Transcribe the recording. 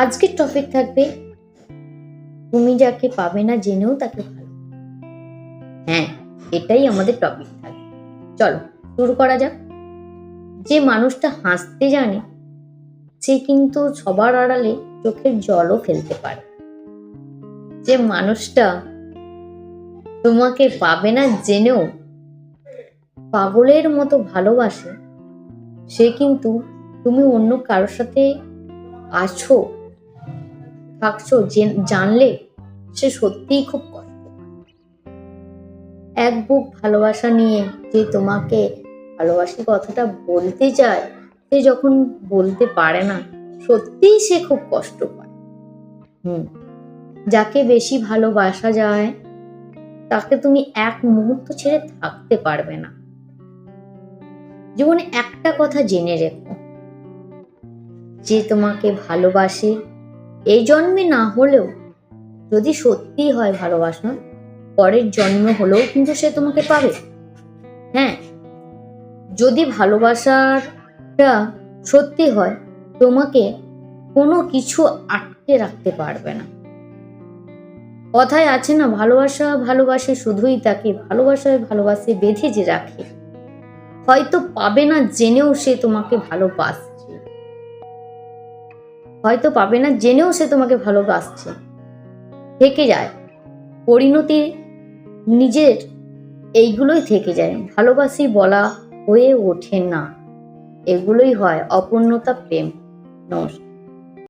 আজকের টপিক থাকবে তুমি যাকে পাবে না জেনেও তাকে ভালো। হ্যাঁ, এটাই আমাদের টপিক থাকবে। চলো শুরু করা যাক। যে মানুষটা হাসতে জানে সে কিন্তু সবার আড়ালে চোখের জলও ফেলতে পারে। যে মানুষটা তোমাকে পাবে না জেনেও পাগলের মতো ভালোবাসে সে কিন্তু তুমি অন্য কারোর সাথে আছো থাকছো জানলে সে সত্যিই খুব কষ্ট পায়। এক বুক ভালোবাসা নিয়ে যে তোমাকে ভালোবাসি কথাটা বলতে চায় সে যখন বলতে পারে না সত্যিই সে খুব কষ্ট পায়। যাকে বেশি ভালোবাসা যায় তাকে তুমি এক মুহূর্ত ছেড়ে থাকতে পারবে না। জীবনে একটা কথা জেনে রেখো, যে তোমাকে ভালোবাসে এই জন্মে না হলেও যদি সত্যি হয় ভালোবাসা পরের জন্ম হলেও কিন্তু সে তোমাকে পাবে। হ্যাঁ, যদি ভালোবাসাটা সত্যি হয় তোমাকে কোনো কিছু আটকে রাখতে পারবে না। কথায় আছে না, ভালোবাসা ভালোবাসে শুধুই তাকে ভালোবাসায় ভালোবাসে বেঁধে যে রাখে। হয়তো পাবে না জেনেও সে তোমাকে ভালোবাসছে, হয়তো পাবে না জেনেও সে তোমাকে ভালোবাসছে। থেকে যায় পরিণতি নিজের, এইগুলোই থেকে যায়। ভালোবাসি বলা হয়ে ওঠে না, এগুলোই হয় অপূর্ণতা প্রেম। নমস্কার।